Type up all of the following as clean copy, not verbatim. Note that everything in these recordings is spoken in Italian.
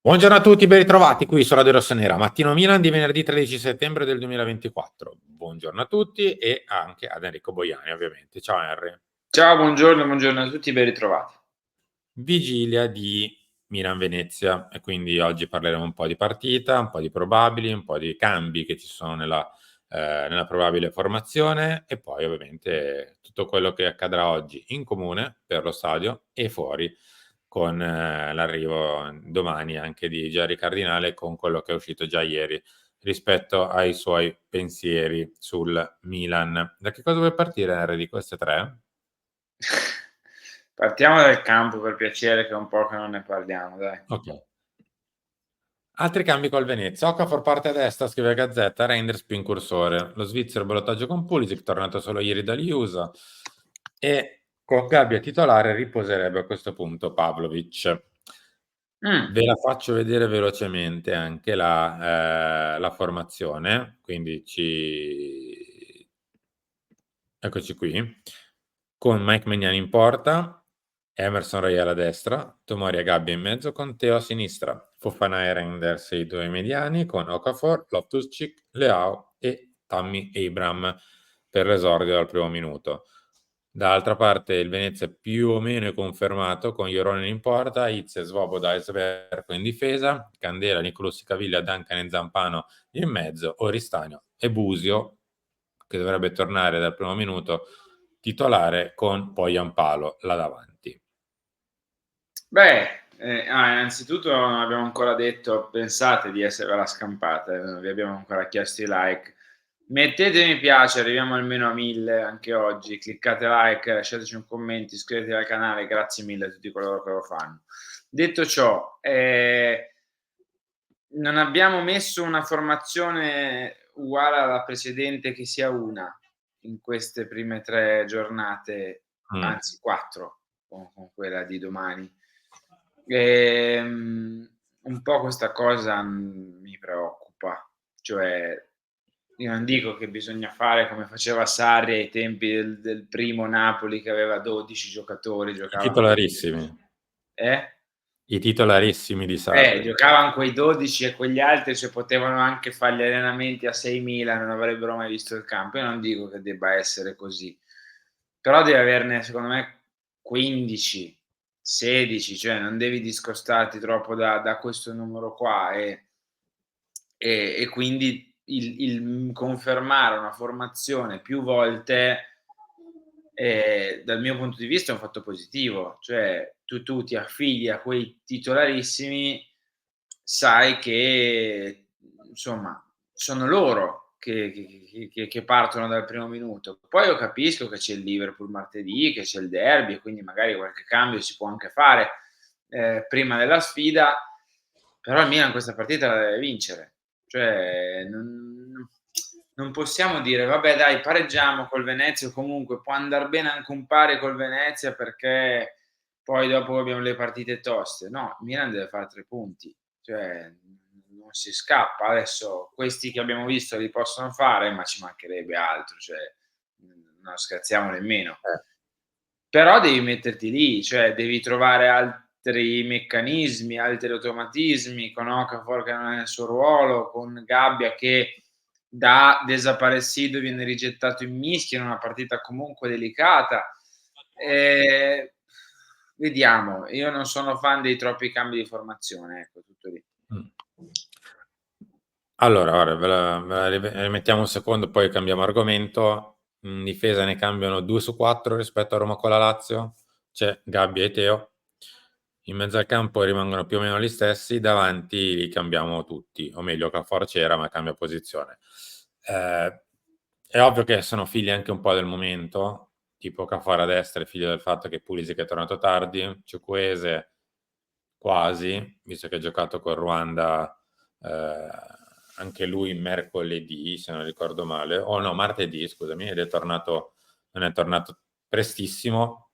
Buongiorno a tutti, ben ritrovati qui su Radio Rossonera, Mattino Milan di venerdì 13 settembre del 2024. Buongiorno a tutti e anche ad Enrico Boiani, ovviamente. Ciao Henry. Ciao, buongiorno a tutti, ben ritrovati. Vigilia di Milan-Venezia e quindi oggi parleremo un po' di partita, un po' di probabili, un po' di cambi che ci sono nella probabile formazione e poi ovviamente tutto quello che accadrà oggi in comune per lo stadio e fuori con l'arrivo domani anche di Gerry Cardinale con quello che è uscito già ieri rispetto ai suoi pensieri sul Milan. Da che cosa vuoi partire, Henry, di queste tre? Partiamo dal campo per piacere, che è un po' che non ne parliamo, dai. Ok. Altri cambi col Venezia. Okafor parte a destra, scrive Gazzetta, Reinders più incursore. Lo svizzero ballottaggio con Pulisic, tornato solo ieri dagli USA. E con Gabbia titolare riposerebbe a questo punto Pavlovic. Mh, Ve la faccio vedere velocemente anche la formazione, quindi eccoci qui, con Mike Maignan in porta, Emerson Royal a destra, Tomori e Gabbia in mezzo con Teo a sinistra, Fofana e Reinders i due mediani con Okafor, Loftus-Cheek, Leao e Tammy Abraham per l'esordio al primo minuto. Dall'altra parte il Venezia più o meno è confermato con Joronen in porta, Izze, Svoboda e Sverko in difesa, Candela, Nicolussi Caviglia, Duncan e Zampano in mezzo, Oristagno e Busio, che dovrebbe tornare dal primo minuto, titolare con Poyampalo là davanti. innanzitutto non abbiamo ancora detto pensate di esservela scampata, non vi abbiamo ancora chiesto i like. Mettete mi piace, arriviamo almeno a 1000 anche oggi, cliccate like, lasciateci un commento, iscrivetevi al canale, grazie mille a tutti coloro che lo fanno. Detto ciò, non abbiamo messo una formazione uguale alla precedente che sia una in queste prime 3 giornate, Mm. anzi 4 con quella di domani. Un po' questa cosa, mi preoccupa. Cioè, io non dico che bisogna fare come faceva Sarri ai tempi del primo Napoli che aveva 12 giocatori, I giocavan titolarissimi, eh? i titolarissimi di Sarri. Giocavan quei 12 e quegli altri, cioè potevano anche far gli allenamenti a 6.000, non avrebbero mai visto il campo. Io non dico che debba essere così, però devi averne secondo me 15, 16, cioè non devi discostarti troppo da questo numero qua e quindi il confermare una formazione più volte, dal mio punto di vista è un fatto positivo. Cioè tu ti affidi a quei titolarissimi, sai che, insomma, sono loro che partono dal primo minuto. Poi io capisco che c'è il Liverpool martedì, che c'è il derby e quindi magari qualche cambio si può anche fare, prima della sfida, però il Milan questa partita la deve vincere. Cioè non possiamo dire: "Vabbè dai, pareggiamo col Venezia o comunque può andar bene anche un pari col Venezia perché poi dopo abbiamo le partite toste." No, il Milan deve fare 3 punti, cioè non si scappa. Adesso questi che abbiamo visto li possono fare, ma ci mancherebbe altro, cioè, non scherziamo nemmeno. Eh. Però devi metterti lì, cioè devi trovare altri meccanismi, altri automatismi, con Okafor che non è nel suo ruolo, con Gabbia che da desaparecido viene rigettato in mischia in una partita comunque delicata. Ehm, Vediamo, io non sono fan dei troppi cambi di formazione, ecco, tutto lì. Mm. Allora, guarda, ve la rimettiamo un secondo, poi cambiamo argomento. In difesa ne cambiano 2 su 4 rispetto a Roma con la Lazio. C'è Gabbia e Teo. In mezzo al campo rimangono più o meno gli stessi, davanti li cambiamo tutti, o meglio, Okafor c'era ma cambia posizione. È ovvio che sono figli anche un po' del momento, tipo Okafor a destra è figlio del fatto che Pulisic è tornato tardi, Ciukwueze quasi, visto che ha giocato con Ruanda anche lui mercoledì, se non ricordo male, o no, martedì, scusami, ed è tornato, non è tornato prestissimo.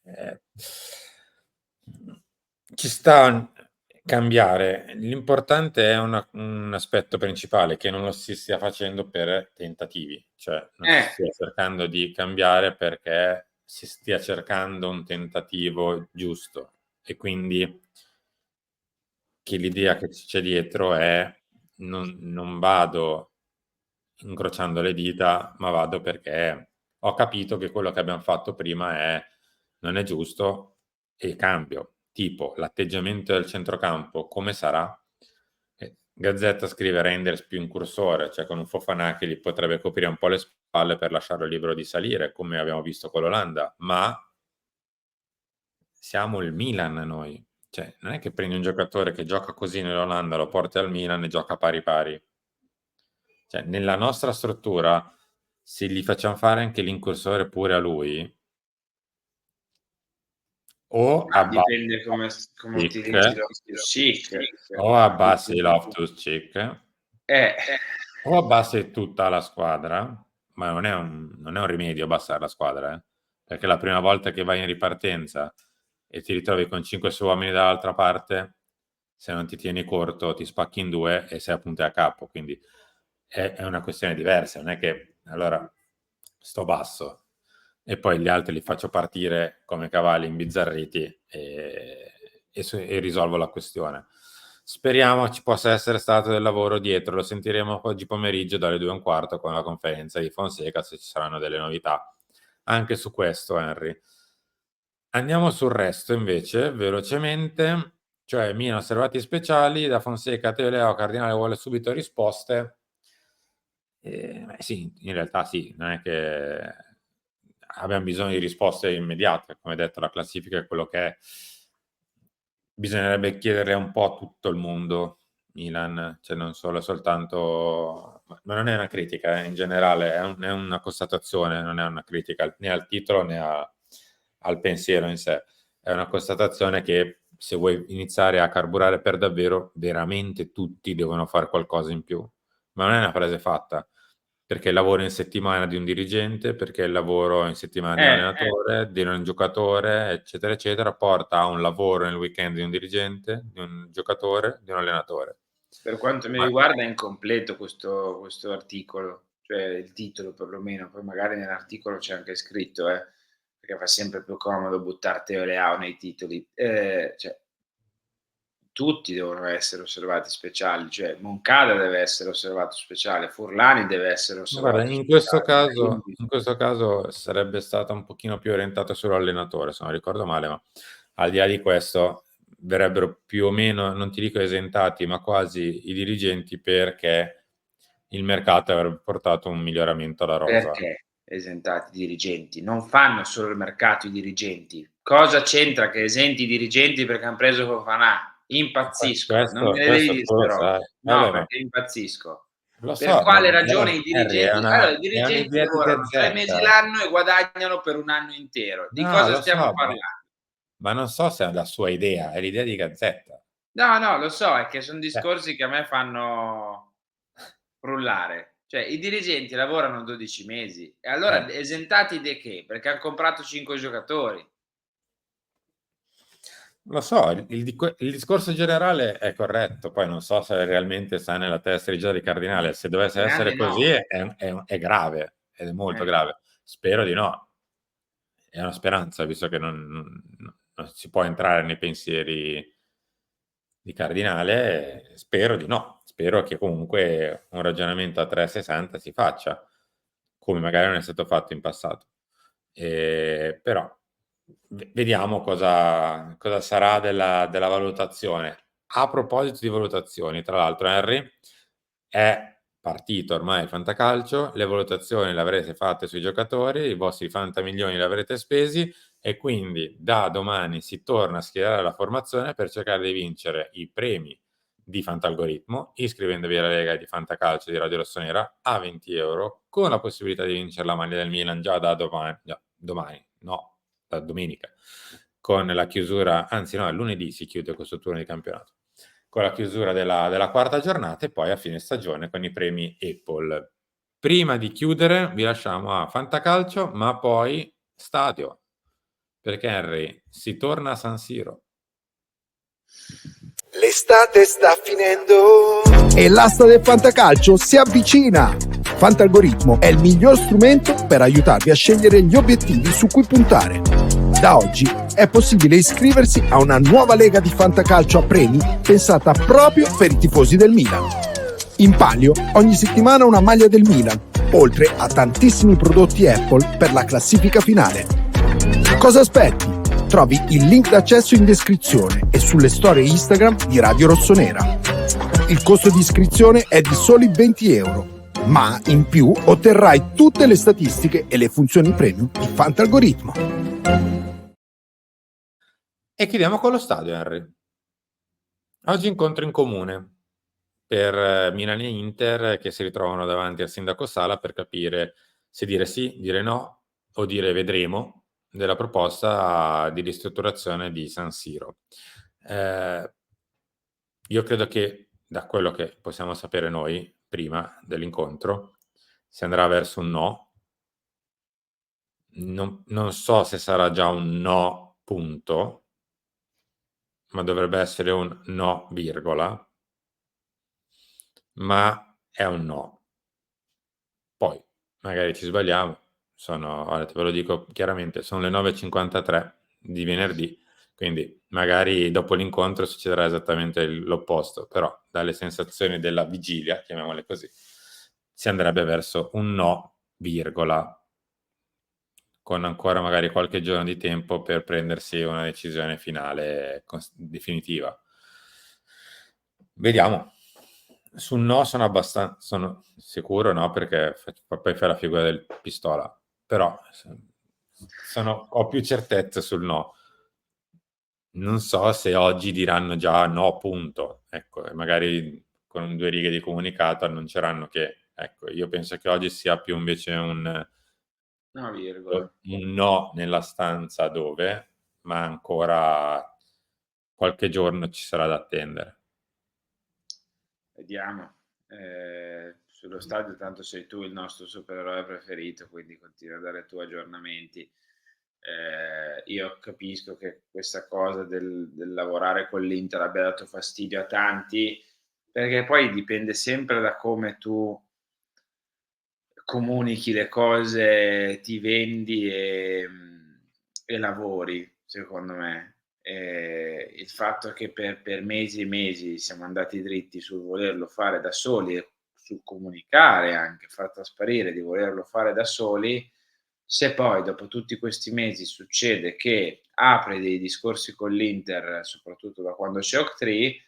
Eh, Ci sta a cambiare. L'importante è un aspetto principale, che non lo si stia facendo per tentativi, cioè non si Eh, stia cercando di cambiare perché si stia cercando un tentativo giusto e quindi che l'idea che c'è dietro è non vado incrociando le dita, ma vado perché ho capito che quello che abbiamo fatto prima non è giusto e cambio. Tipo, l'atteggiamento del centrocampo, come sarà? Gazzetta scrive Reinders più incursore, cioè con un Fofana che gli potrebbe coprire un po' le spalle per lasciarlo libero di salire, come abbiamo visto con l'Olanda, ma siamo il Milan noi. Cioè, non è che prendi un giocatore che gioca così nell'Olanda, lo porti al Milan e gioca pari pari. Cioè, nella nostra struttura, se gli facciamo fare anche l'incursore pure a lui, o dipende come utilizzi Loftus-Cheek. O abbassi Loftus-Cheek, o abbassi tutta la squadra, ma non è un rimedio abbassare la squadra, perché la prima volta che vai in ripartenza e ti ritrovi con 5 suoi uomini dall'altra parte, se non ti tieni corto ti spacchi in due e sei a punti a capo, quindi è una questione diversa, non è che allora sto basso e poi gli altri li faccio partire come cavalli imbizzarriti e risolvo la questione. Speriamo ci possa essere stato del lavoro dietro, lo sentiremo oggi pomeriggio dalle 2:15 con la conferenza di Fonseca, se ci saranno delle novità anche su questo, Henry. Andiamo sul resto invece, velocemente, cioè Milan osservati speciali, da Fonseca, Teo Leao, Cardinale vuole subito risposte. Sì, in realtà sì, non è che abbiamo bisogno di risposte immediate, come detto la classifica è quello che è. Bisognerebbe chiederle un po' a tutto il mondo Milan, cioè non solo soltanto, ma non è una critica, in generale è una constatazione, non è una critica né al titolo né al pensiero in sé, è una constatazione che se vuoi iniziare a carburare per davvero, veramente tutti devono fare qualcosa in più, ma non è una frase fatta, perché il lavoro in settimana di un dirigente, perché il lavoro in settimana di un allenatore, di un giocatore, eccetera, eccetera, porta a un lavoro nel weekend di un dirigente, di un giocatore, di un allenatore. Per quanto mi riguarda è incompleto questo articolo, cioè il titolo perlomeno, poi magari nell'articolo c'è anche scritto, perché fa sempre più comodo buttare Teo Leao nei titoli. Cioè, tutti devono essere osservati speciali, cioè Moncada deve essere osservato speciale, Furlani deve essere osservato Guarda, in questo caso sarebbe stata un pochino più orientata sull'allenatore, se non ricordo male, ma al di là di questo verrebbero più o meno, non ti dico esentati, ma quasi i dirigenti, perché il mercato avrebbe portato un miglioramento alla rosa. Perché esentati i dirigenti? Non fanno solo il mercato i dirigenti. Cosa c'entra che esenti i dirigenti perché hanno preso Fofana? Impazzisco, non me ne devi dire però. No, perché impazzisco. Lo Per so, quale ragione i dirigenti? Allora, I dirigenti lavorano 3 mesi l'anno e guadagnano per un anno intero. Di cosa stiamo parlando? Ma non so se è la sua idea, è l'idea di Gazzetta. No, lo so, è che sono discorsi che a me fanno frullare. Cioè, i dirigenti lavorano 12 mesi e allora esentati di che? Perché hanno comprato 5 giocatori. Lo so, il discorso generale è corretto, poi non so se realmente sta nella testa di Gianni Cardinale, se dovesse essere così è grave, ed è molto grave. Spero di no. È una speranza, visto che non si può entrare nei pensieri di Cardinale, spero di no. Spero che comunque un ragionamento a 360 si faccia, come magari non è stato fatto in passato. Però vediamo cosa sarà della valutazione. A proposito di valutazioni, tra l'altro, Henry, è partito ormai il fantacalcio, le valutazioni le avrete fatte sui giocatori, i vostri fantamilioni li avrete spesi e quindi da domani si torna a schierare la formazione per cercare di vincere i premi di Fantalgoritmo, iscrivendovi alla Lega di Fantacalcio di Radio Rossonera a 20 euro, con la possibilità di vincere la maglia del Milan già da da domenica, con la chiusura, anzi no, lunedì si chiude questo turno di campionato, con la chiusura della quarta giornata e poi a fine stagione con i premi Apple. Prima di chiudere vi lasciamo a Fantacalcio, ma poi stadio, perché Henry si torna a San Siro. L'estate sta finendo e l'asta del fantacalcio si avvicina. Fantalgoritmo è il miglior strumento per aiutarvi a scegliere gli obiettivi su cui puntare. Da oggi è possibile iscriversi a una nuova lega di fantacalcio a premi pensata proprio per i tifosi del Milan. In palio ogni settimana una maglia del Milan, oltre a tantissimi prodotti Apple per la classifica finale. Cosa aspetti? Trovi il link d'accesso in descrizione e sulle storie Instagram di Radio Rossonera. Il costo di iscrizione è di soli €20, ma in più otterrai tutte le statistiche e le funzioni premium di Fantalgoritmo. E chiudiamo con lo stadio, Henry. Oggi incontro in comune per Milan e Inter che si ritrovano davanti al sindaco Sala per capire se dire sì, dire no o dire vedremo della proposta di ristrutturazione di San Siro. Io credo che da quello che possiamo sapere noi prima dell'incontro si andrà verso un no. Non so se sarà già un no, punto, ma dovrebbe essere un no, virgola, ma è un no. Poi magari ci sbagliamo, ora ve lo dico chiaramente, sono le 9:53 di venerdì, quindi magari dopo l'incontro succederà esattamente l'opposto, però dalle sensazioni della vigilia, chiamiamole così, si andrebbe verso un no, virgola, con ancora magari qualche giorno di tempo per prendersi una decisione finale definitiva. Vediamo. Sul no sono sicuro, no, perché poi fai la figura del pistola, però ho più certezze sul no. Non so se oggi diranno già no, punto. Ecco, e magari con 2 righe di comunicato annunceranno che, ecco, io penso che oggi sia più invece un no nella stanza dove, ma ancora qualche giorno ci sarà da attendere. Vediamo. Sullo stadio tanto sei tu il nostro supereroe preferito, quindi continua a dare i tuoi aggiornamenti. Io capisco che questa cosa del lavorare con l'Inter abbia dato fastidio a tanti, perché poi dipende sempre da come tu comunichi le cose, ti vendi e lavori, secondo me. Il fatto che per mesi e mesi siamo andati dritti sul volerlo fare da soli e sul comunicare anche, far trasparire di volerlo fare da soli, se poi dopo tutti questi mesi succede che apre dei discorsi con l'Inter, soprattutto da quando c'è Oktay,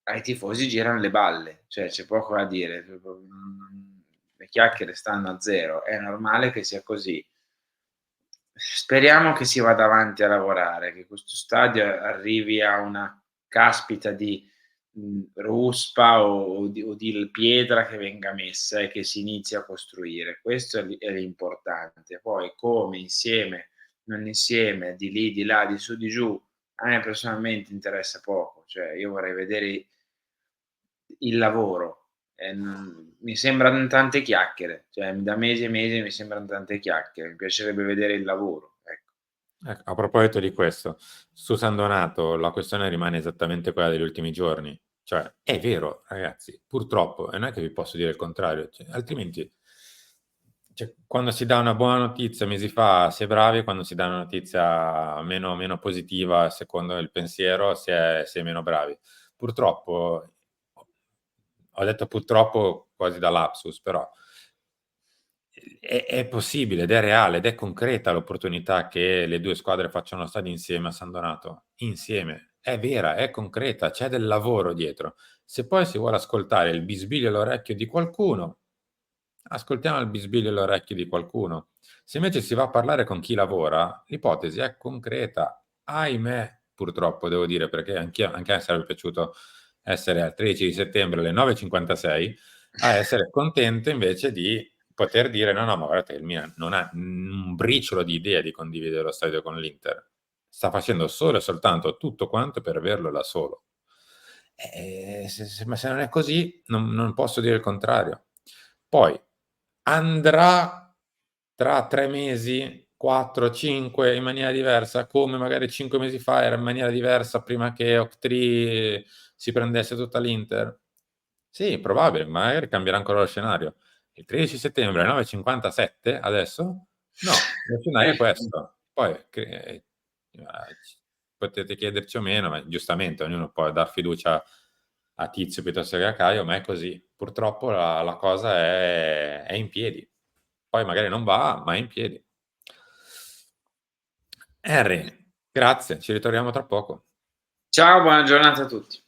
ai tifosi girano le balle, cioè c'è poco da dire, le chiacchiere stanno a zero, è normale che sia così. Speriamo che si vada avanti a lavorare, che questo stadio arrivi a una caspita di ruspa o di pietra che venga messa e che si inizi a costruire. Questo è l'importante. Poi come, insieme, non insieme, di lì, di là, di su, di giù, a me personalmente interessa poco. Cioè io vorrei vedere il lavoro. Mi sembrano tante chiacchiere, cioè da mesi e mesi mi sembrano tante chiacchiere, mi piacerebbe vedere il lavoro, ecco. A proposito di questo, su San Donato la questione rimane esattamente quella degli ultimi giorni. Cioè, è vero, ragazzi, purtroppo, e non è che vi posso dire il contrario, cioè, altrimenti quando si dà una buona notizia mesi fa si è bravi, quando si dà una notizia meno positiva, secondo il pensiero, si è meno bravi. Purtroppo, ho detto purtroppo quasi da lapsus, però è possibile ed è reale ed è concreta l'opportunità che le 2 squadre facciano stadio insieme a San Donato. Insieme. È vera, è concreta, c'è del lavoro dietro. Se poi si vuole ascoltare il bisbiglio all'orecchio di qualcuno, ascoltiamo il bisbiglio all'orecchio di qualcuno. Se invece si va a parlare con chi lavora, l'ipotesi è concreta. Ahimè, purtroppo devo dire, perché anche a me sarebbe piaciuto essere al 13 di settembre alle 9:56 a essere contento invece di poter dire no, ma guardate che il Milan non ha un briciolo di idea di condividere lo stadio con l'Inter. Sta facendo solo e soltanto tutto quanto per averlo da solo. Ma se non è così, non posso dire il contrario. Poi andrà tra 3 mesi, 4, 5 in maniera diversa, come magari 5 mesi fa era in maniera diversa prima che Oktay si prendesse tutta l'Inter? Sì, probabile, magari cambierà ancora lo scenario. Il 13 settembre alle 9:57 adesso? No, lo scenario è questo. Poi Potete chiederci o meno, ma giustamente ognuno può dar fiducia a Tizio piuttosto che a Caio, ma è così. Purtroppo la cosa è in piedi. Poi magari non va, ma è in piedi. Henry, grazie, ci ritroviamo tra poco. Ciao, buona giornata a tutti.